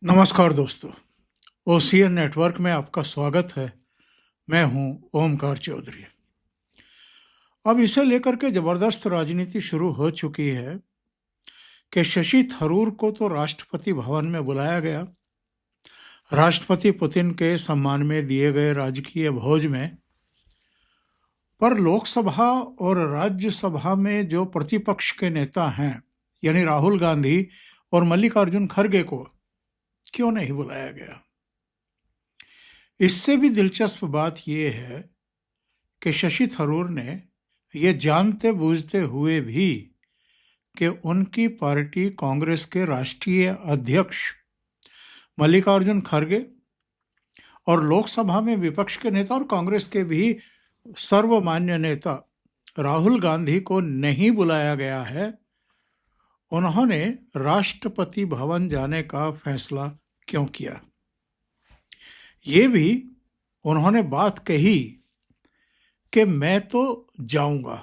नमस्कार दोस्तों, OCN network में आपका स्वागत है। मैं हूं ओमकार चौधरी। अब इसे लेकर के जबरदस्त राजनीति शुरू हो चुकी है कि शशि थरूर को तो राष्ट्रपति भवन में बुलाया गया। राष्ट्रपति पुतिन के सम्मान में दिए गए राजकीय भोज में, पर लोकसभा और राज्यसभा में जो प्रतिपक्ष के नेता हैं, यानी राहुल गांधी और मल्लिकार्जुन खड़गे को क्यों नहीं बुलाया गया? इससे भी दिलचस्प बात यह है कि शशि थरूर ने ये जानते बूझते हुए भी कि उनकी पार्टी कांग्रेस के राष्ट्रीय अध्यक्ष मल्लिकार्जुन खड़गे और लोकसभा में विपक्ष के नेता और कांग्रेस के भी सर्वमान्य नेता राहुल गांधी को नहीं बुलाया गया है, उन्होंने राष्ट्रपति भवन जाने का फैसला क्यों किया? ये भी उन्होंने बात कही कि मैं तो जाऊंगा।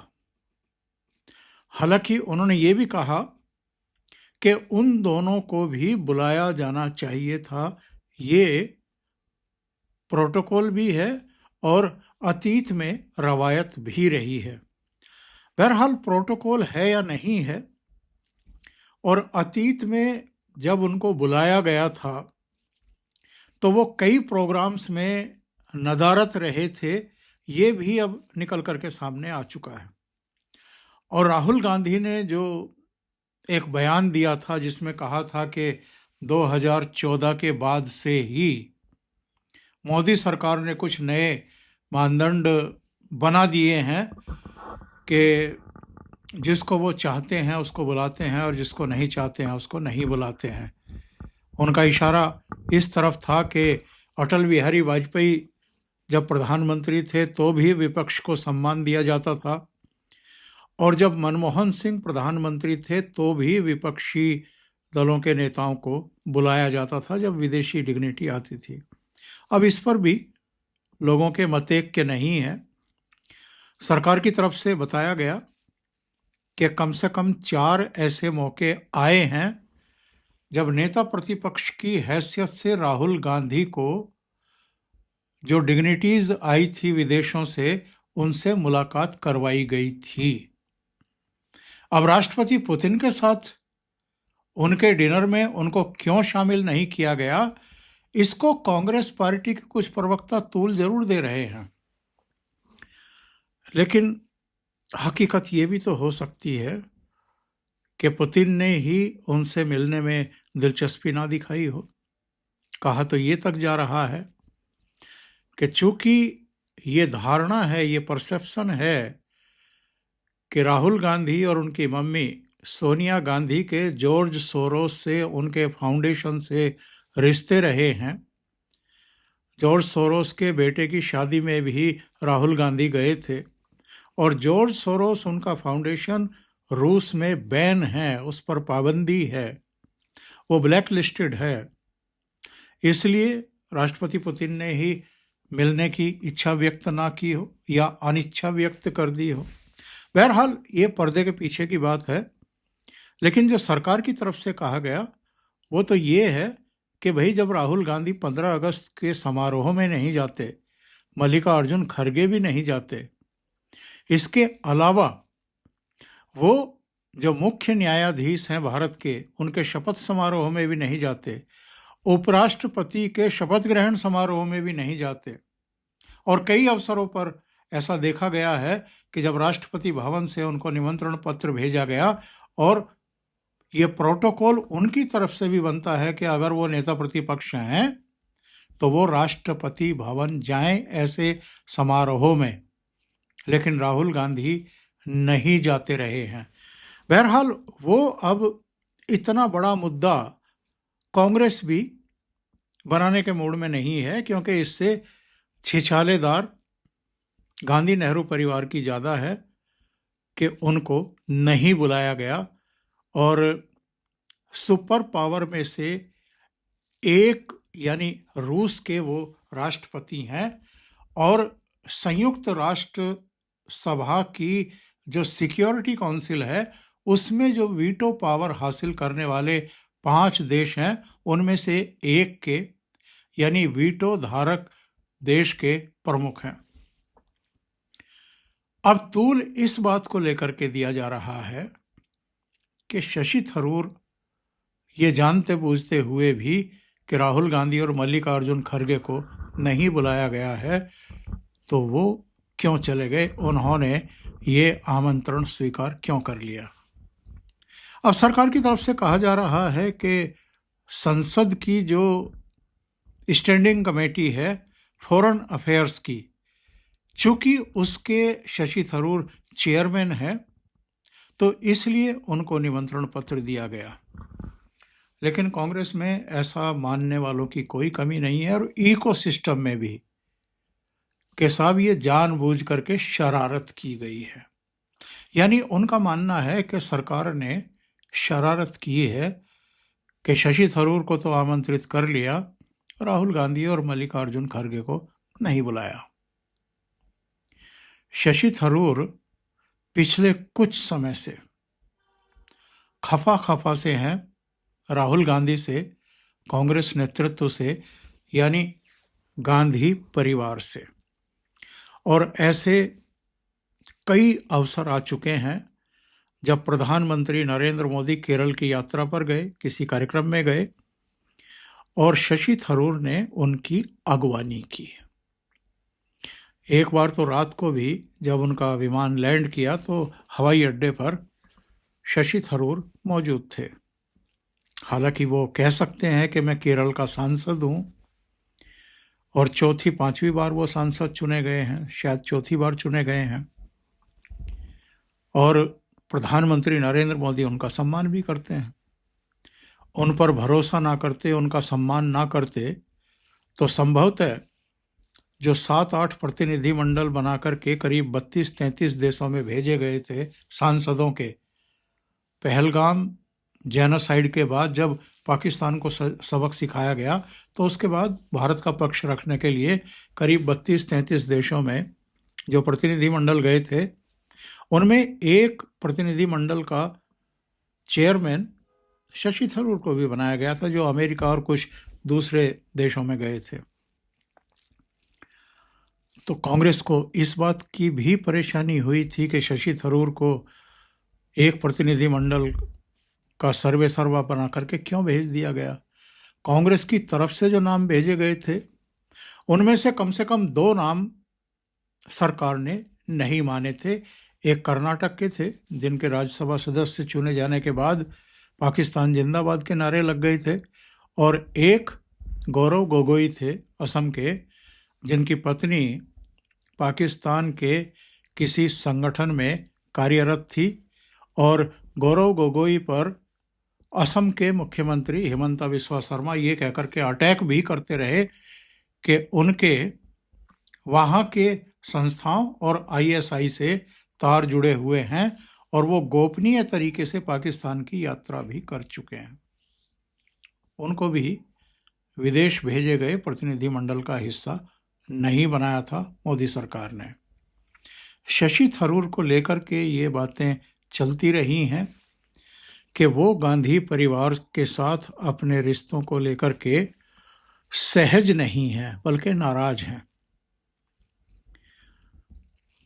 हालांकि उन्होंने ये भी कहा कि उन दोनों को भी बुलाया जाना चाहिए था। ये प्रोटोकॉल भी है और अतीत में रवायत भी रही है। बहरहाल प्रोटोकॉल है या नहीं है, और अतीत में जब उनको बुलाया गया था तो वो कई प्रोग्राम्स में नदारत रहे थे, ये भी अब निकल करके सामने आ चुका है। और राहुल गांधी ने जो एक बयान दिया था जिसमें कहा था कि 2014 के बाद से ही मोदी सरकार ने कुछ नए मानदंड बना दिए हैं कि जिसको वो चाहते हैं उसको बुलाते हैं और जिसको नहीं चाहते हैं उसको नहीं बुलाते हैं। उनका इशारा इस तरफ था कि अटल बिहारी वाजपेयी जब प्रधानमंत्री थे तो भी विपक्ष को सम्मान दिया जाता था, और जब मनमोहन सिंह प्रधानमंत्री थे तो भी विपक्षी दलों के नेताओं को बुलाया जाता था जब विदेशी डिग्निटी आती थी। अब इस पर भी लोगों के मत एक के नहीं है। सरकार की तरफ से बताया गया कि कम से कम 4 ऐसे मौके आए हैं जब नेता प्रतिपक्ष की हैसियत से राहुल गांधी को जो डिग्निटीज आई थी विदेशों से, उनसे मुलाकात करवाई गई थी। अब राष्ट्रपति पुतिन के साथ उनके डिनर में उनको क्यों शामिल नहीं किया गया, इसको कांग्रेस पार्टी के कुछ प्रवक्ता तूल जरूर दे रहे हैं। लेकिन हकीकत ये भी तो हो सकती है कि पुतिन ने ही उनसे मिलने में दिलचस्पी ना दिखाई हो। कहा तो ये तक जा रहा है कि चूंकि ये धारणा है, ये परसेप्शन है कि राहुल गांधी और उनकी मम्मी सोनिया गांधी के जॉर्ज सोरोस से, उनके फाउंडेशन से रिश्ते रहे हैं। जॉर्ज सोरोस के बेटे की शादी में भी राहुल गांधी गए थे, और जॉर्ज सोरोस, उनका फाउंडेशन रूस में बैन है, उस पर पाबंदी है, वो ब्लैक लिस्टेड है। इसलिए राष्ट्रपति पुतिन ने ही मिलने की इच्छा व्यक्त ना की हो या अनिच्छा व्यक्त कर दी हो। बहरहाल ये पर्दे के पीछे की बात है। लेकिन जो सरकार की तरफ से कहा गया वो तो ये है कि भाई, जब राहुल गांधी 15 अगस्त के समारोह में नहीं जाते, मल्लिकार्जुन खड़गे भी नहीं जाते, इसके अलावा वो जो मुख्य न्यायाधीश हैं भारत के, उनके शपथ समारोह में भी नहीं जाते, उपराष्ट्रपति के शपथ ग्रहण समारोह में भी नहीं जाते, और कई अवसरों पर ऐसा देखा गया है कि जब राष्ट्रपति भवन से उनको निमंत्रण पत्र भेजा गया, और ये प्रोटोकॉल उनकी तरफ से भी बनता है कि अगर वो नेता प्रतिपक्ष हैं तो वो राष्ट्रपति भवन जाएं ऐसे समारोह में, लेकिन राहुल गांधी नहीं जाते रहे हैं। बहरहाल वो अब इतना बड़ा मुद्दा कांग्रेस भी बनाने के मूड में नहीं है, क्योंकि इससे छिछालेदार गांधी नेहरू परिवार की ज़्यादा है कि उनको नहीं बुलाया गया। और सुपर पावर में से एक यानी रूस के वो राष्ट्रपति हैं, और संयुक्त राष्ट्र सभा की जो सिक्योरिटी काउंसिल है उसमें जो वीटो पावर हासिल करने वाले 5 देश हैं, उनमें से एक के यानी वीटो धारक देश के प्रमुख हैं। अब तूल इस बात को लेकर के दिया जा रहा है कि शशि थरूर ये जानते बूझते हुए भी कि राहुल गांधी और मल्लिकार्जुन खड़गे को नहीं बुलाया गया है, तो वो क्यों चले गए, उन्होंने ये आमंत्रण स्वीकार क्यों कर लिया। अब सरकार की तरफ से कहा जा रहा है कि संसद की जो स्टैंडिंग कमेटी है फॉरेन अफेयर्स की, चूंकि उसके शशि थरूर चेयरमैन है, तो इसलिए उनको निमंत्रण पत्र दिया गया। लेकिन कांग्रेस में ऐसा मानने वालों की कोई कमी नहीं है, और इकोसिस्टम में भी कि साहब ये जानबूझ करके शरारत की गई है। यानी उनका मानना है कि सरकार ने शरारत की है कि शशि थरूर को तो आमंत्रित कर लिया, राहुल गांधी और मल्लिकार्जुन खड़गे को नहीं बुलाया। शशि थरूर पिछले कुछ समय से खफा से हैं राहुल गांधी से, कांग्रेस नेतृत्व से, यानी गांधी परिवार से। और ऐसे कई अवसर आ चुके हैं जब प्रधानमंत्री नरेंद्र मोदी केरल की यात्रा पर गए, किसी कार्यक्रम में गए, और शशि थरूर ने उनकी अगवानी की। एक बार तो रात को भी जब उनका विमान लैंड किया तो हवाई अड्डे पर शशि थरूर मौजूद थे। हालांकि वो कह सकते हैं कि मैं केरल का सांसद हूं, और चौथी पांचवी बार वो सांसद चुने गए हैं, शायद चौथी बार चुने गए हैं, और प्रधानमंत्री नरेंद्र मोदी उनका सम्मान भी करते हैं। उन पर भरोसा ना करते, उनका सम्मान ना करते, तो संभवतः जो 7-8 प्रतिनिधिमंडल बनाकर के करीब 32-33 देशों में भेजे गए थे सांसदों के, पहलगाम जेनोसाइड के बाद जब पाकिस्तान को सबक सिखाया गया, तो उसके बाद भारत का पक्ष रखने के लिए करीब 32-33 देशों में जो प्रतिनिधिमंडल गए थे, उनमें एक प्रतिनिधिमंडल का चेयरमैन शशि थरूर को भी बनाया गया था, जो अमेरिका और कुछ दूसरे देशों में गए थे। तो कांग्रेस को इस बात की भी परेशानी हुई थी कि शशि थरूर को एक प्रतिनिधिमंडल का सर्वा बना करके क्यों भेज दिया गया। कांग्रेस की तरफ से जो नाम भेजे गए थे, उनमें से कम 2 नाम सरकार ने नहीं माने थे। एक कर्नाटक के थे, जिनके राज्यसभा सदस्य चुने जाने के बाद पाकिस्तान जिंदाबाद के नारे लग गए थे, और एक गौरव गोगोई थे असम के, जिनकी पत्नी पाकिस्तान के किसी संगठन में कार्यरत थी, और गौरव गोगोई पर असम के मुख्यमंत्री हिमंता बिस्वा शर्मा ये कहकर के अटैक भी करते रहे कि उनके वहाँ के संस्थाओं और आईएसआई से तार जुड़े हुए हैं, और वो गोपनीय तरीके से पाकिस्तान की यात्रा भी कर चुके हैं। उनको भी विदेश भेजे गए प्रतिनिधिमंडल का हिस्सा नहीं बनाया था मोदी सरकार ने। शशि थरूर को लेकर के ये बातें चलती रही हैं कि वो गांधी परिवार के साथ अपने रिश्तों को लेकर के सहज नहीं हैं, बल्कि नाराज हैं।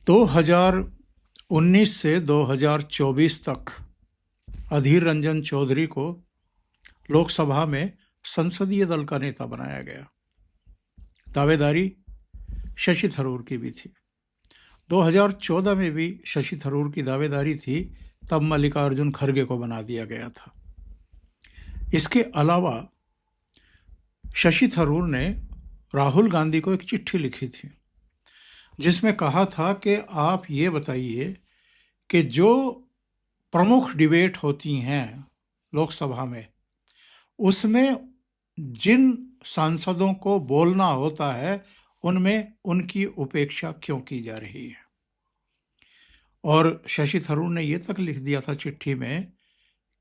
2019 से 2024 तक अधीर रंजन चौधरी को लोकसभा में संसदीय दल का नेता बनाया गया। दावेदारी शशि थरूर की भी थी। 2014 में भी शशि थरूर की दावेदारी थी, तब मल्लिकार्जुन खड़गे को बना दिया गया था। इसके अलावा शशि थरूर ने राहुल गांधी को एक चिट्ठी लिखी थी, जिसमें कहा था कि आप ये बताइए कि जो प्रमुख डिबेट होती हैं लोकसभा में, उसमें जिन सांसदों को बोलना होता है, उनमें उनकी उपेक्षा क्यों की जा रही है। और शशि थरूर ने ये तक लिख दिया था चिट्ठी में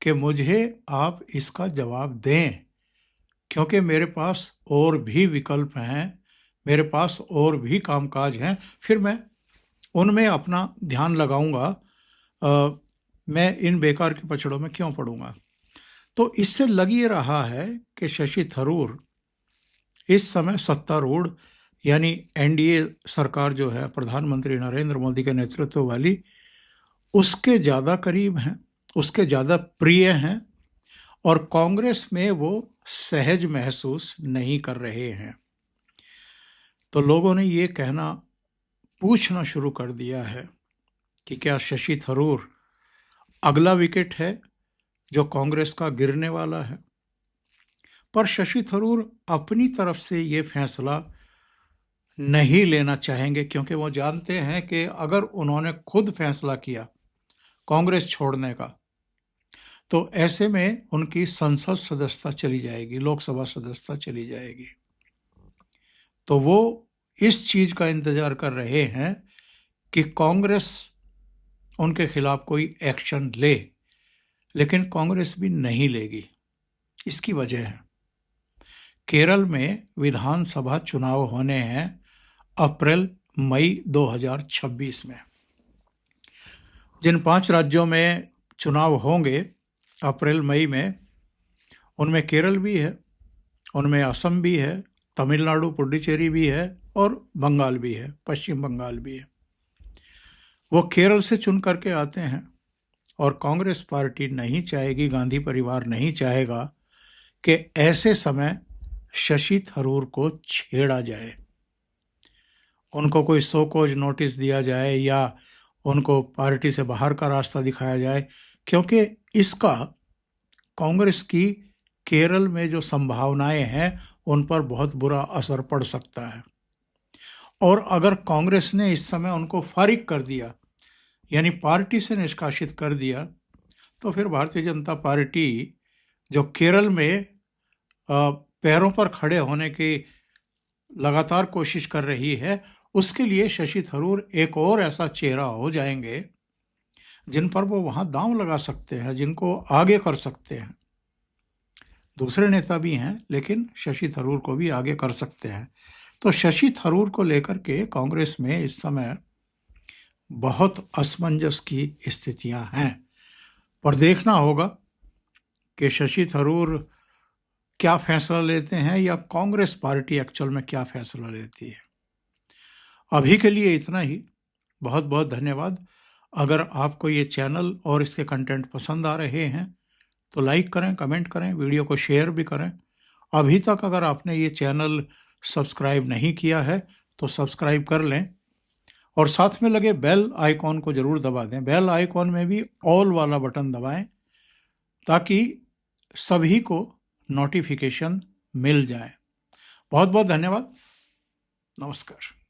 कि मुझे आप इसका जवाब दें, क्योंकि मेरे पास और भी विकल्प हैं, मेरे पास और भी कामकाज हैं, फिर मैं उनमें अपना ध्यान लगाऊंगा, मैं इन बेकार के पचड़ों में क्यों पड़ूंगा। तो इससे लग ये रहा है कि शशि थरूर इस समय सत्तारूढ़ यानी एनडीए सरकार जो है प्रधानमंत्री नरेंद्र मोदी के नेतृत्व वाली, उसके ज़्यादा करीब हैं, उसके ज़्यादा प्रिय हैं और कांग्रेस में वो सहज महसूस नहीं कर रहे हैं। तो लोगों ने ये पूछना शुरू कर दिया है कि क्या शशि थरूर अगला विकेट है जो कांग्रेस का गिरने वाला है। पर शशि थरूर अपनी तरफ से ये फैसला नहीं लेना चाहेंगे, क्योंकि वो जानते हैं कि अगर उन्होंने खुद फैसला किया कांग्रेस छोड़ने का, तो ऐसे में उनकी संसद सदस्यता चली जाएगी, लोकसभा सदस्यता चली जाएगी। तो वो इस चीज का इंतजार कर रहे हैं कि कांग्रेस उनके खिलाफ कोई एक्शन ले, लेकिन कांग्रेस भी नहीं लेगी। इसकी वजह है केरल में विधानसभा चुनाव होने हैं अप्रैल मई 2026 में। जिन 5 राज्यों में चुनाव होंगे अप्रैल मई में, उनमें केरल भी है, उनमें असम भी है, तमिलनाडु पुडुचेरी भी है और बंगाल भी है, पश्चिम बंगाल भी है। वो केरल से चुन करके आते हैं और कांग्रेस पार्टी नहीं चाहेगी, गांधी परिवार नहीं चाहेगा कि ऐसे समय शशि थरूर को छेड़ा जाए, उनको कोई सो कॉज नोटिस दिया जाए या उनको पार्टी से बाहर का रास्ता दिखाया जाए, क्योंकि इसका कांग्रेस की केरल में जो संभावनाएं हैं उन पर बहुत बुरा असर पड़ सकता है। और अगर कांग्रेस ने इस समय उनको फारिग कर दिया, यानी पार्टी से निष्कासित कर दिया, तो फिर भारतीय जनता पार्टी जो केरल में पैरों पर खड़े होने की लगातार कोशिश कर रही है, उसके लिए शशि थरूर एक और ऐसा चेहरा हो जाएंगे जिन पर वो वहां दांव लगा सकते हैं, जिनको आगे कर सकते हैं। दूसरे नेता भी हैं, लेकिन शशि थरूर को भी आगे कर सकते हैं। तो शशि थरूर को लेकर के कांग्रेस में इस समय बहुत असमंजस की स्थितियां हैं, पर देखना होगा कि शशि थरूर क्या फैसला लेते हैं या कांग्रेस पार्टी एक्चुअल में क्या फैसला लेती है। अभी के लिए इतना ही। बहुत बहुत धन्यवाद। अगर आपको ये चैनल और इसके कंटेंट पसंद आ रहे हैं तो लाइक करें, कमेंट करें, वीडियो को शेयर भी करें। अभी तक अगर आपने ये चैनल सब्सक्राइब नहीं किया है तो सब्सक्राइब कर लें और साथ में लगे बेल आइकॉन को ज़रूर दबा दें। बेल आइकॉन में भी ऑल वाला बटन दबाएं ताकि सभी को नोटिफिकेशन मिल जाए। बहुत बहुत धन्यवाद। नमस्कार।